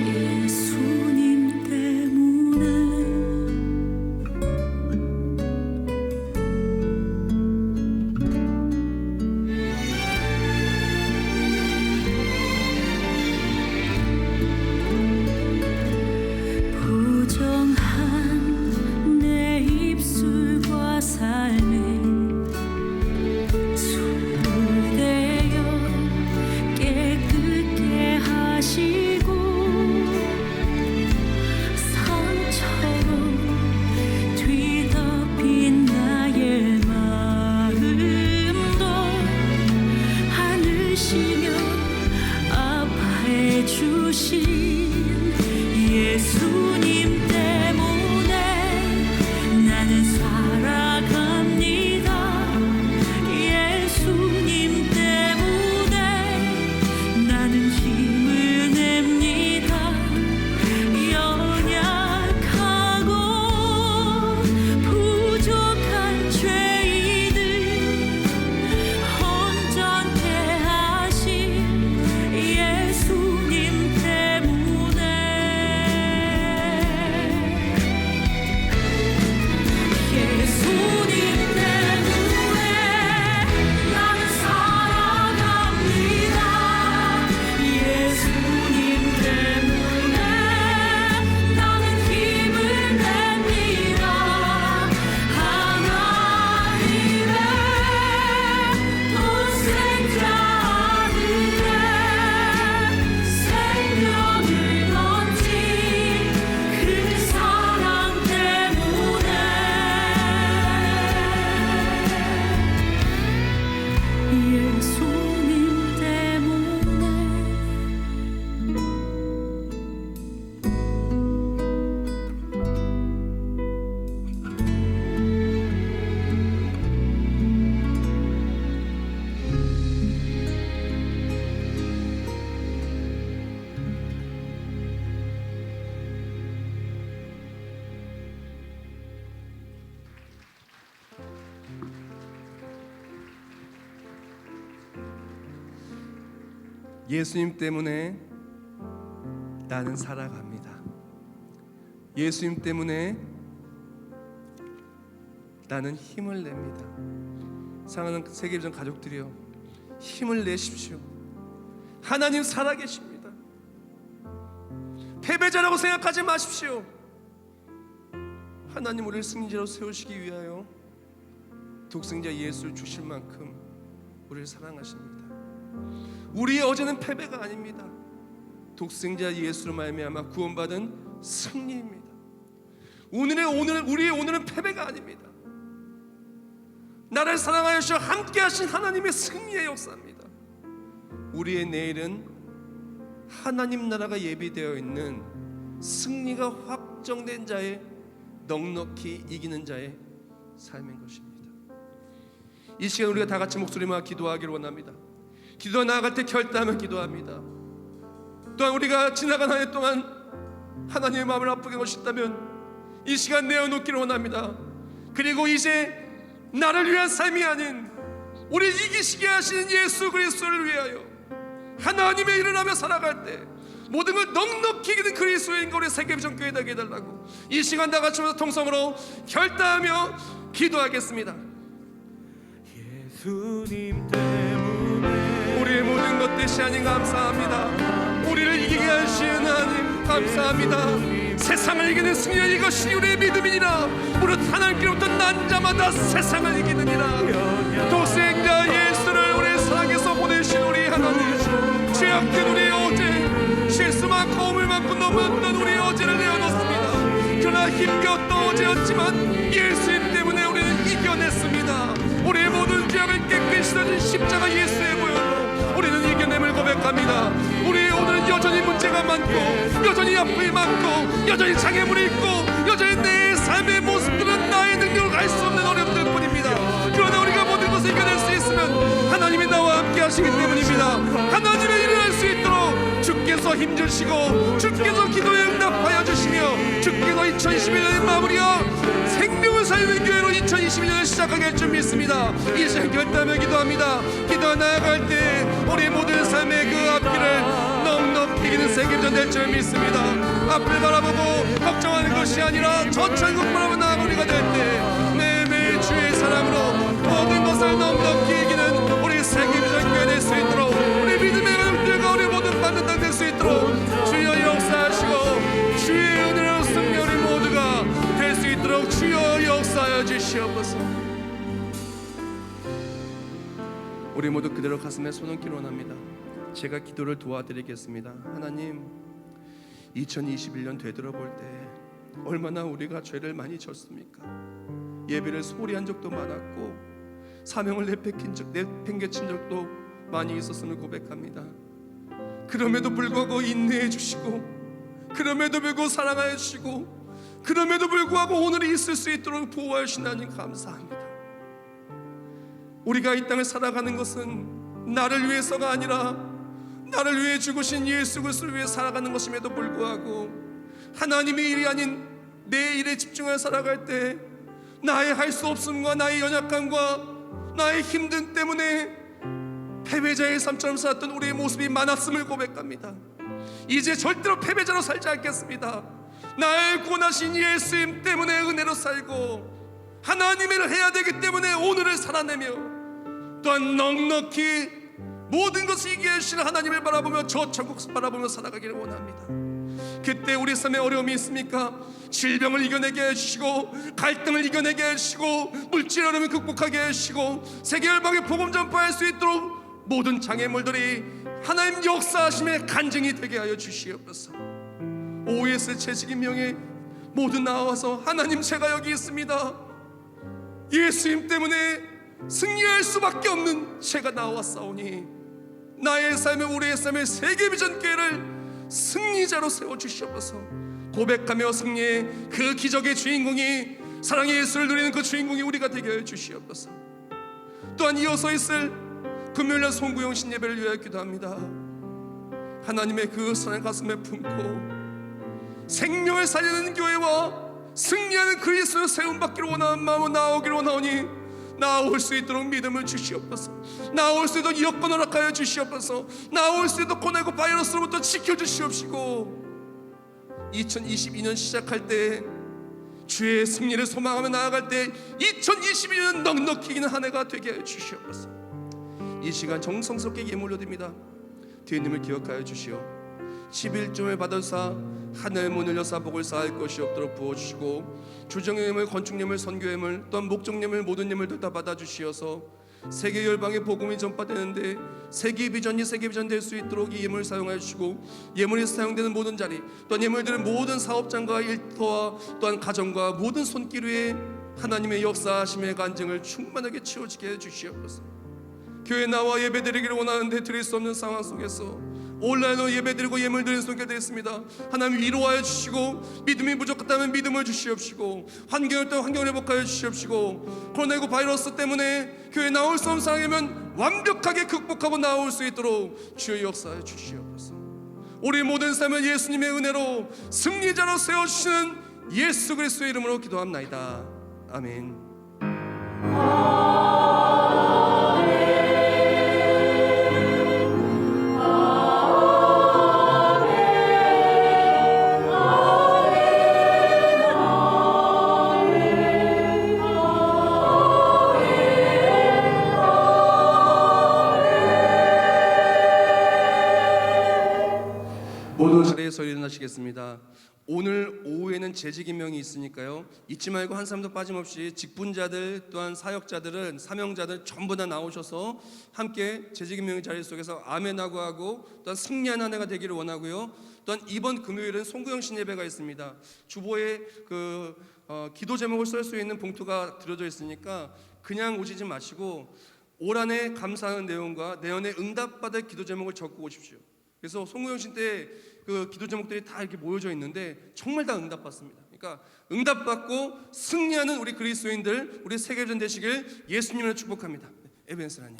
예수님 때문에 부정한 내 입술과 삶에 숨을 대어 깨끗게 하시고 상처로 뒤덮인 나의 마음도 안으시며 아파해 주신 예수님 때문에 나는 살아갑니다. 예수님 때문에 나는 힘을 냅니다. 연약하고 부족한 죄인을 온전케 하신 예수님 때문에 예수님 때문에 나는 살아갑니다. 예수님 때문에 나는 힘을 냅니다. 하나님의 독생자 아들의 생명을 던진 그 사랑 때문에 예수님 때문에 예수님 때문에 나는 살아갑니다. 예수님 때문에 나는 힘을 냅니다. 사랑하는 세계비전 가족들이여, 힘을 내십시오. 하나님 살아계십니다. 패배자라고 생각하지 마십시오. 하나님 우리를 승리자로 세우시기 위하여 독생자 예수를 주실 만큼 우리를 사랑하십니다. 우리의 어제는 패배가 아닙니다. 독생자 예수로 말미암아 구원받은 승리입니다. 우리의 오늘은 패배가 아닙니다. 나를 사랑하여 함께 하신 하나님의 승리의 역사입니다. 우리의 내일은 하나님 나라가 예비되어 있는 승리가 확정된 자의 넉넉히 이기는 자의 삶인 것입니다. 이 시간 우리가 다 같이 목소리만 기도하기를 원합니다. 기도 나아갈 때 결단하면 기도합니다. 또한 우리가 지나간 한 해 동안 하나님의 마음을 아프게 하셨다면 이 시간 내어놓기를 원합니다. 그리고 이제 나를 위한 삶이 아닌 우리 이기시게 하시는 예수 그리스도를 위하여 하나님의 일을 하며 살아갈 때 모든 걸 넉넉히 이기는 그리스도인과 우리 세계비전교회 되게 해달라고 이 시간 다 같이 통성으로 결단하며 기도하겠습니다. 예수님 때문에 우리의 모든 것 대신 하나님 감사합니다. 우리를 이기게 하시는 하나님 감사합니다. 세상을 이기는 승리는 이것이 우리의 믿음이니라. 무릇 하나님께로부터 난 자마다 세상을 이기느니라. 독생자 예수를 우리의 사랑에서 보내신 우리 하나님, 죄악된 우리의 어제, 실수 많고 허물 많고 넘었던 우리의 어제를 내어놓습니다. 그러나 힘겨웠던 어제였지만 예수님 때문에 우리는 이겨냈습니다. 우리의 모든 죄악을 깨끗이 씻어진 십자가 예수의 보혈로 우리는 이겨냄을 고백합니다. 우리 오늘은 여전히 문제가 많고 여전히 아픔이 많고 여전히 장애물이 있고 여전히 내 삶의 모습들은 나의 능력으로 갈 수 없는 어려움들 뿐입니다. 그러나 우리가 모든 것을 이겨낼 수 있으면 하나님이 나와 함께 하시기 때문입니다. 하나님의 일을 할 수 있도록 주께서 힘주시고 주께서 기도에 응답하여 주시며 주께서 2021년의 마무리와 생명을 살리는 교회로 2022년을 시작하게 할 줄 믿습니다. 이 시간 결단하며 기도합니다. 기도 나아갈 때 우리 모든 삶의 그 앞길을 넉넉히 이기는 세계전 될 줄 믿습니다. 앞을 바라보고 걱정하는 것이 아니라 저 천국 바라보는 나아가 우리가 될 때 매일매일 주의 사랑으로 모든 것을 넉넉히 이기는 우리 세계전 교회 될 수 있도록 우리 믿음의 가족들과 우리 모든 받는 땅 될 수 있도록 주여 역사하시고 주의 은혜로 승리 우리 모두가 될 수 있도록 주여 역사하여 주시옵소서. 우리 모두 그대로 가슴에 손 얹기를 원합니다. 제가 기도를 도와드리겠습니다. 하나님, 2021년 되돌아볼 때 얼마나 우리가 죄를 많이 졌습니까? 예배를 소홀히 한 적도 많았고 사명을 내팽개친 적도 많이 있었음을 고백합니다. 그럼에도 불구하고 인내해 주시고 그럼에도 불구하고 사랑하여 주시고 그럼에도 불구하고 오늘이 있을 수 있도록 보호하여 주신 하나님 감사합니다. 우리가 이 땅을 살아가는 것은 나를 위해서가 아니라 나를 위해 죽으신 예수 그리스도를 위해 살아가는 것임에도 불구하고 하나님의 일이 아닌 내 일에 집중하여 살아갈 때 나의 할 수 없음과 나의 연약함과 나의 힘듦 때문에 패배자의 삶처럼 살았던 우리의 모습이 많았음을 고백합니다. 이제 절대로 패배자로 살지 않겠습니다. 나의 구원하신 예수님 때문에 은혜로 살고 하나님의 일을 해야 되기 때문에 오늘을 살아내며 또한 넉넉히 모든 것을 이기게 해주시는 하나님을 바라보며 저 천국 바라보며 살아가기를 원합니다. 그때 우리 삶에 어려움이 있습니까? 질병을 이겨내게 해주시고 갈등을 이겨내게 해주시고 물질 어려움을 극복하게 해주시고 세계 열방에 복음 전파할 수 있도록 모든 장애물들이 하나님 역사하심의 간증이 되게 하여 주시옵소서. OS 재직임명에 모두 나와서 하나님 제가 여기 있습니다. 예수님 때문에 승리할 수밖에 없는 제가 나왔사오니 나의 삶에 우리의 삶에 세계비전교회를 승리자로 세워주시옵소서. 고백하며 승리의 그 기적의 주인공이 사랑의 예수를 누리는 그 주인공이 우리가 되게 하여 주시옵소서. 또한 이어서 있을 금요일날 송구영신 예배를 위하여 기도합니다. 하나님의 그 사랑 가슴에 품고 생명을 살리는 교회와 승리하는 그리스도를 세움받기를 원하는 마음으로 나오기를 원하오니 나올 수 있도록 믿음을 주시옵소서. 나올 수 있도록 여건 허락하여 주시옵소서. 나올 수 있도록 코로나 바이러스로부터 지켜주시옵시고 2022년 시작할 때 주의 승리를 소망하며 나아갈 때 2022년 넉넉히 이기는 한 해가 되게 하여 주시옵소서. 이 시간 정성스럽게 예물 올려드립니다. 주님을 기억하여 주시오. 11조를 받아사 하늘 문을 여사 복을 쌓을 것이 없도록 부어주시고 주정예물, 건축예물, 선교예물 또한 목적예물 모든 예물들 다 받아주시어서 세계 열방의 복음이 전파되는데 세계비전이 세계비전 될 수 있도록 이 예물을 사용하여 주시고 예물이 사용되는 모든 자리 또한 예물들은 모든 사업장과 일터와 또한 가정과 모든 손길 위에 하나님의 역사하심의 간증을 충만하게 채워지게 해주시옵소서. 교회 나와 예배드리기를 원하는데 드릴 수 없는 상황 속에서 온라인으로 예배드리고 예물 드리는 손길 드렸습니다. 하나님 위로하여 주시고 믿음이 부족하다면 믿음을 주시옵시고 환경을 또 환경을 회복하여 주시옵시고 코로나19 바이러스 때문에 교회 나올 수 없는 상황이면 완벽하게 극복하고 나올 수 있도록 주여 역사하여 주시옵소서. 우리 모든 삶을 예수님의 은혜로 승리자로 세워주시는 예수 그리스도의 이름으로 기도합나이다. 아멘. 모두 자리에서 일어나시겠습니다. 오늘 오후에는 재직임명이 있으니까요, 잊지 말고 한 사람도 빠짐없이 직분자들 또한 사역자들은 사명자들 전부 다 나오셔서 함께 재직임명의 자리 속에서 아멘하고 하고 또한 승리하는 한 해가 되기를 원하고요. 또한 이번 금요일은 송구영 신예배가 있습니다. 주보에 기도 제목을 쓸 수 있는 봉투가 들어져 있으니까 그냥 오시지 마시고 올 한 해 감사하는 내용과 내년에 응답받을 기도 제목을 적고 오십시오. 그래서 송구영신 때 그 기도 제목들이 다 이렇게 모여져 있는데 정말 다 응답받습니다. 그러니까 응답받고 승리하는 우리 그리스도인들, 우리 세계전 되시길 예수님으로 축복합니다. 에벤스라님.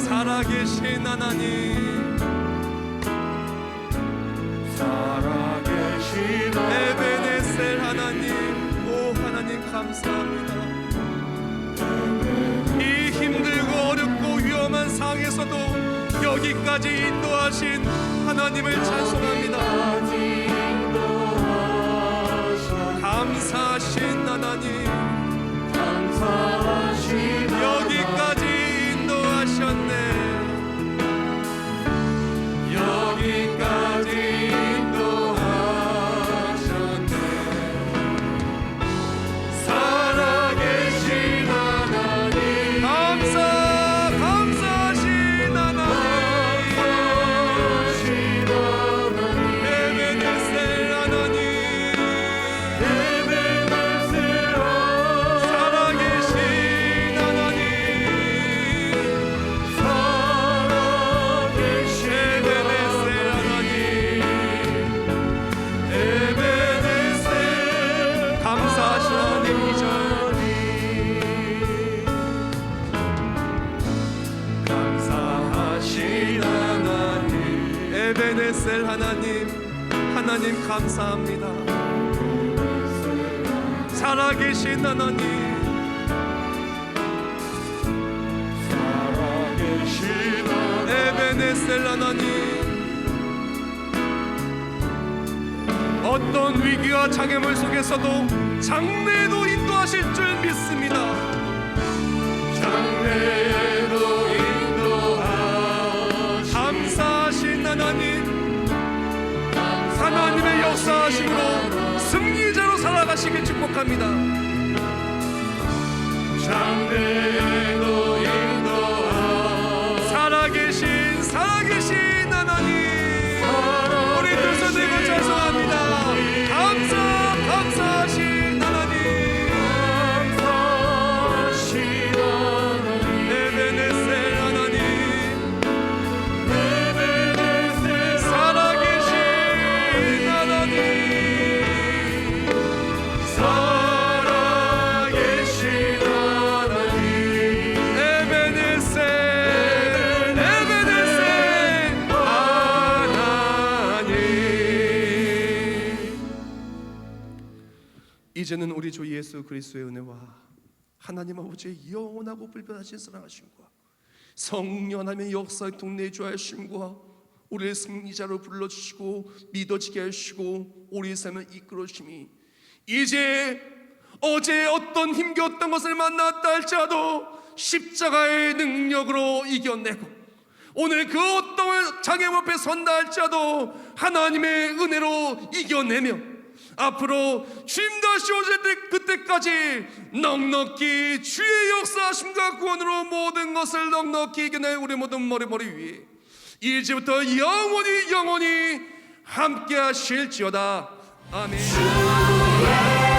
살아계신 하나님, 살아계신 에베네셀 하나님, 오 하나님 감사합니다. 이 힘들고 어렵고 위험한 상황에서도 여기까지 인도하신 하나님을 찬송합니다. 감사하신 하나님, 여기까지 인도하셨네. 여기까지 인도하셨네. 살아계신 하나님, 감사하신 하나님, 에베네셀 하나님, 살아계신 하나님, 감사하신 하나님이죠. 감사하신 하나님, 에베네셀 하나님, 하나님 감사합니다. 살아계신 하나님, 에베네셀 하나님, 어떤 위기와 장애물 속에서도 장래에도 인도하실 줄 믿습니다. 장래에도 인도하신 감사하신 하나님, 하나님의 역사하심으로 승리자로 살아가시길 축복합니다. 장래에도 인도하신 살아계신 하나님, 우리 두 손 들고 찬송합니다. 감사하신 하나님, 에베네셀 하나님, 살아계신 하나님, 살아계신 하나님, 에베네셀 하나님. 이제는 우리 주 예수 그리스도의 은혜와 하나님 아버지의 영원하고 불변하신 사랑하심과 성령 하나님의 역사의 통내 주하심과 우리를 승리자로 불러주시고 믿어지게 하시고 우리의 삶을 이끌어주심이 이제 어제 어떤 힘겨웠던 것을 만났다 할지라도 십자가의 능력으로 이겨내고 오늘 그 어떤 장애물 앞에 선다 할지라도 하나님의 은혜로 이겨내며 앞으로 주님 다시 오실 때 그때까지 넉넉히 주의 역사하심과 구원으로 모든 것을 넉넉히 이겨내 우리 모든 머리 위에 이제부터 영원히 함께 하실지어다. 아멘.